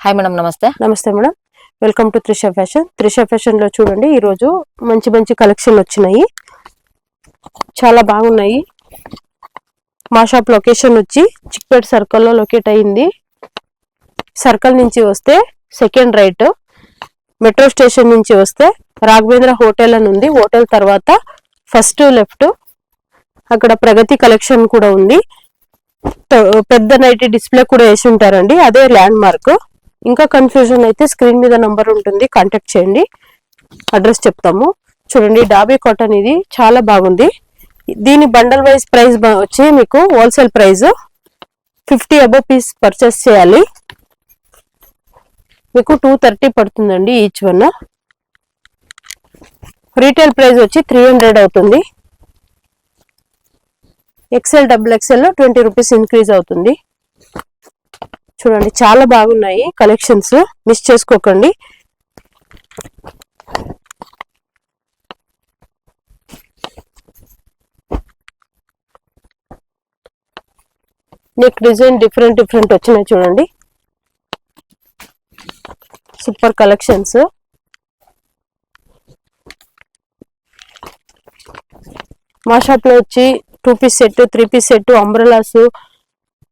Hi madam, నమస్తే. నమస్తే madam, welcome to Trisha fashion. Trisha fashion లో చూడండి, ఈ రోజు మంచి మంచి కలెక్షన్ వచ్చినాయి, చాలా బాగున్నాయి. మా షాప్ లొకేషన్ వచ్చి చిక్పేట్ సర్కిల్ లో లొకేట్ అయ్యింది. సర్కిల్ నుంచి వస్తే సెకండ్ రైట్, మెట్రో స్టేషన్ నుంచి వస్తే రాఘవేంద్ర హోటల్ అని ఉంది. హోటల్ తర్వాత ఫస్ట్ లెఫ్ట్, అక్కడ ప్రగతి కలెక్షన్ కూడా ఉంది. పెద్ద నైట్ డిస్ప్లే కూడా వేసి ఉంటారండి, అదే ల్యాండ్ మార్క్. ఇంకా కన్ఫ్యూజన్ అయితే స్క్రీన్ మీద నంబర్ ఉంటుంది, కాంటాక్ట్ చేయండి, అడ్రస్ చెప్తాము. చూడండి, డాబీ కాటన్ ఇది చాలా బాగుంది. దీని బండల్ వైజ్ ప్రైస్ వచ్చి మీకు wholesale price 50 above piece purchase చేయాలి, మీకు 230 పడుతుందండి ఈచ్ వన్. రీటైల్ ప్రైస్ వచ్చి 300 అవుతుంది. ఎక్సెల్ డబుల్ ఎక్సెల్ లో 20 రూపీస్ ఇంక్రీజ్ అవుతుంది. చూడండి, చాలా బాగున్నాయి కలెక్షన్స్, మిస్ చేసుకోకండి. నెక్ డిజైన్ డిఫరెంట్ వచ్చినాయి చూడండి, సూపర్ కలెక్షన్స్. మా షాప్ లో వచ్చి 2 piece set, 3 piece set, umbrellas,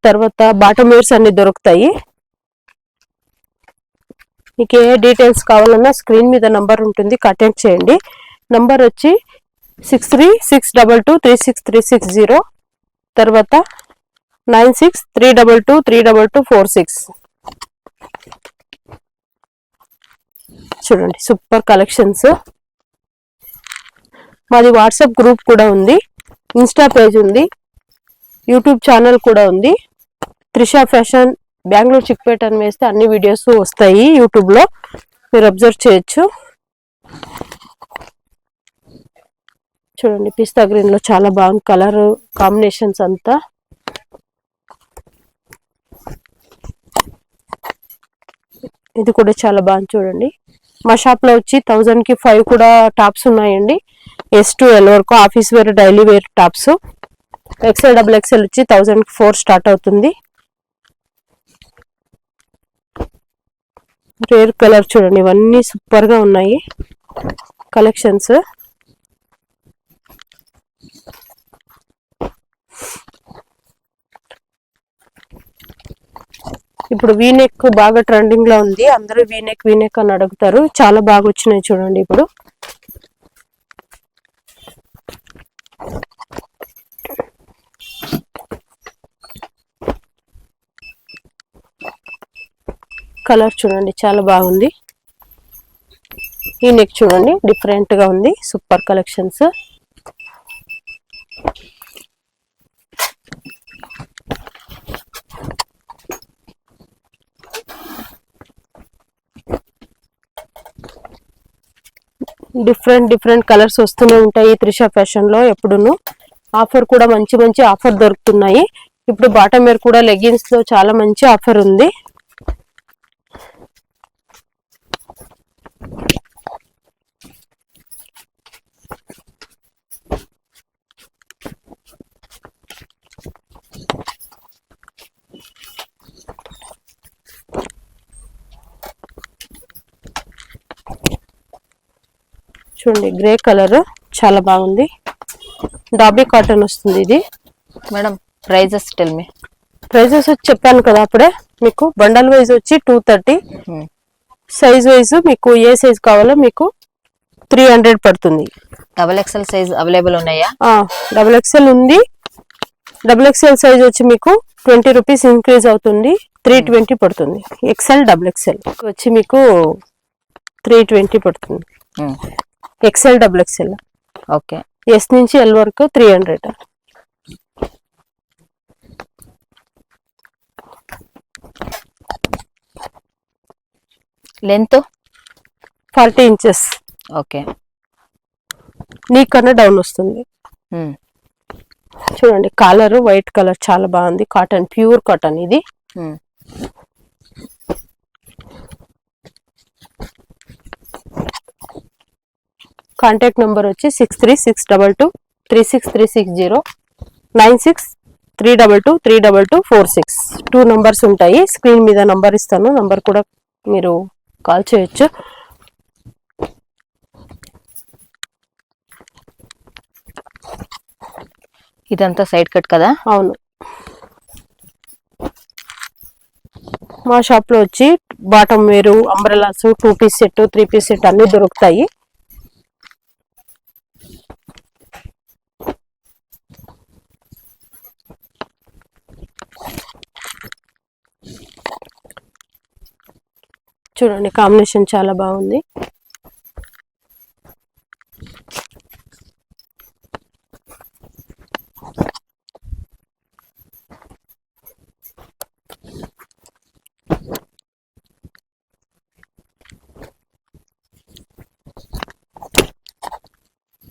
తర్వాత బాటమ్ వేర్స్ అన్ని దొరుకుతాయి. మీకు ఏ డీటెయిల్స్ కావాలన్నా స్క్రీన్ మీద నంబర్ ఉంటుంది, కాంటాక్ట్ చేయండి. నంబర్ వచ్చి 6362236360, తర్వాత 9632232246. చూడండి, సూపర్ కలెక్షన్స్. మాది వాట్సాప్ గ్రూప్ కూడా ఉంది, ఇన్స్టా పేజ్ ఉంది, యూట్యూబ్ ఛానల్ కూడా ఉంది. త్రిష ఫ్యాషన్ బెంగళూరు చిక్పేట్ అని వేస్తే అన్ని వీడియోస్ వస్తాయి యూట్యూబ్ లో, మీరు అబ్జర్వ్ చేయొచ్చు. చూడండి, పిస్తా గ్రీన్ లో చాలా బాగుంది కలర్ కాంబినేషన్స్ అంతా. ఇది కూడా చాలా బాగుంది చూడండి. మా షాప్ లో వచ్చి 1000 కి 5 కూడా టాప్స్ ఉన్నాయండి, S to L వరకు office wear, daily wear tops. XL double XL వచ్చి 1000 కి 4 స్టార్ట్ అవుతుంది. రేర్ కలర్ చూడండి, ఇవన్నీ సూపర్ గా ఉన్నాయి కలెక్షన్స్. ఇప్పుడు వీనెక్ బాగా ట్రెండింగ్ లో ఉంది, అందరూ వీనెక్ అని అడుగుతారు, చాలా బాగా వచ్చినాయి చూడండి. ఇప్పుడు కలర్ చూడండి, చాలా బాగుంది. ఈ నెక్ చూడండి, డిఫరెంట్ గా ఉంది, సూపర్ కలెక్షన్స్. డిఫరెంట్ కలర్స్ వస్తూనే ఉంటాయి త్రిష ఫ్యాషన్ లో ఎప్పుడును. ఆఫర్ కూడా మంచి ఆఫర్ దొరుకుతున్నాయి. ఇప్పుడు బాటమ్ వేర్ కూడా లెగ్గిన్స్ లో చాలా మంచి ఆఫర్ ఉంది. చూడండి, గ్రే కలర్ చాలా బాగుంది, డాబీ కాటన్ వస్తుంది ఇది. Madam, prices tell me. Prices వచ్చి చెప్పాను కదా అప్పుడే, మీకు బండల్ వైజ్ వచ్చి 230, సైజ్ వైజ్ మీకు ఏ సైజ్ కావాలో మీకు 300 పడుతుంది. డబుల్ ఎక్సెల్ సైజ్ అవైలబుల్ ఉన్నాయా? డబుల్ ఎక్సెల్ ఉంది. డబుల్ ఎక్సెల్ సైజ్ వచ్చి మీకు 20 రూపీస్ ఇంక్రీజ్ అవుతుంది, 320 పడుతుంది. ఎక్సెల్ డబుల్ ఎక్సెల్ వచ్చి మీకు 320 పడుతుంది. XL double XL okay. S నుంచి ఎల్ వరకు 300. Length 40 inches. ఓకే. నీ కన్నా డౌన్ వస్తుంది. చూడండి, కలర్ వైట్ కలర్ చాలా బాగుంది, కాటన్ ప్యూర్ కాటన్ ఇది. కాంటాక్ట్ నెంబర్ వచ్చి 6362236360, 9632232246. 2 నంబర్స్ ఉంటాయి, స్క్రీన్ మీద నంబర్ ఇస్తాను, నంబర్ కూడా మీరు కాల్ చేయొచ్చు. ఇదంతా సైడ్ కట్ కదా? అవును. మా షాప్ లో వచ్చి bottom wear, umbrellas, 2 piece set, 3 piece set అన్ని దొరుకుతాయి. చూడండి కాంబినేషన్ చాలా బాగుంది.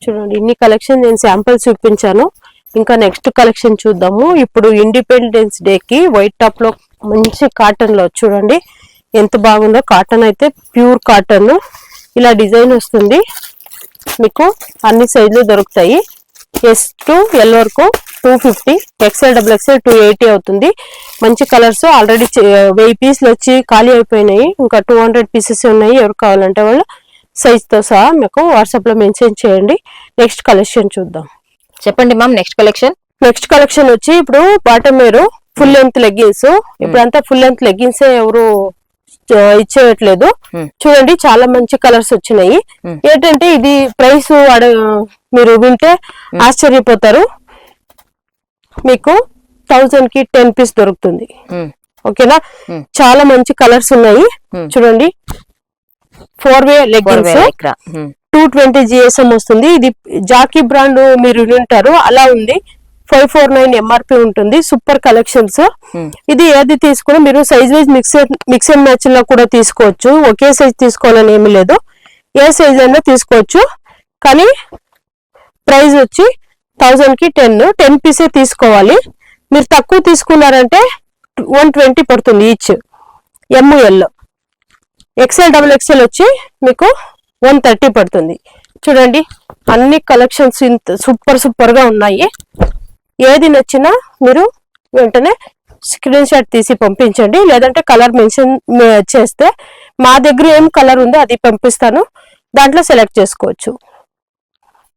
చూడండి ఇన్ని కలెక్షన్ నేను శాంపిల్స్ చూపించాను. ఇంకా నెక్స్ట్ కలెక్షన్ చూద్దాము. ఇప్పుడు ఇండిపెండెన్స్ డే కి వైట్ టాప్ లో మంచి కాటన్ లో చూడండి ఎంత బాగుందో. కాటన్ అయితే ప్యూర్ కాటన్, ఇలా డిజైన్ వస్తుంది. మీకు అన్ని సైజులు దొరుకుతాయి. S to L వరకు 250, XL XXL 280 అవుతుంది. మంచి కలర్స్. ఆల్రెడీ 1000 పీసులు వచ్చి ఖాళీ అయిపోయినాయి. ఇంకా 200 పీసెస్ ఉన్నాయి. ఎవరు కావాలంటే వాళ్ళు సైజ్ తో సహా మీకు వాట్సాప్ లో మెన్షన్ చేయండి. నెక్స్ట్ కలెక్షన్ చూద్దాం. చెప్పండి ma'am next collection. Next collection వచ్చి ఇప్పుడు బాటమ్ వేరు ఫుల్ లెంత్ లెగ్గిన్స్. ఇప్పుడంతా ఫుల్ లెంత్ లెగ్గిన్స్ ఎవరు ఇచ్చేయట్లేదు. చూడండి చాలా మంచి కలర్స్ వచ్చినాయి. ఏంటంటే ఇది ప్రైస్ మీరు వింటే ఆశ్చర్యపోతారు. మీకు 1000 కి 10 పీస్ దొరుకుతుంది. ఓకేనా? చాలా మంచి కలర్స్ ఉన్నాయి. చూడండి 4-way లెగ్గిన్స్ 220 GSM వస్తుంది. ఇది జాకీ బ్రాండ్ మీరు వింటారు, అలా ఉంది. 549 MRP ఉంటుంది. Super collections. ఇది ఏది తీసుకున్నా మీరు size wise mix and match లో కూడా తీసుకోవచ్చు. ఒకే సైజ్ తీసుకోవాలని ఏమీ లేదు, ఏ సైజ్ అయినా తీసుకోవచ్చు. కానీ ప్రైస్ వచ్చి 1000 కి 10 పీసే తీసుకోవాలి. మీరు తక్కువ తీసుకున్నారంటే 120 పడుతుంది ఈచ్. ML XL XXL వచ్చి మీకు 130 పడుతుంది. చూడండి అన్ని కలెక్షన్స్ సూపర్ గా ఉన్నాయి. ఏది నచ్చినా మీరు వెంటనే స్క్రీన్ షాట్ తీసి పంపించండి. లేదంటే కలర్ మెన్షన్ చేస్తే మా దగ్గర ఏం కలర్ ఉందో అది పంపిస్తాను, దాంట్లో సెలెక్ట్ చేసుకోవచ్చు.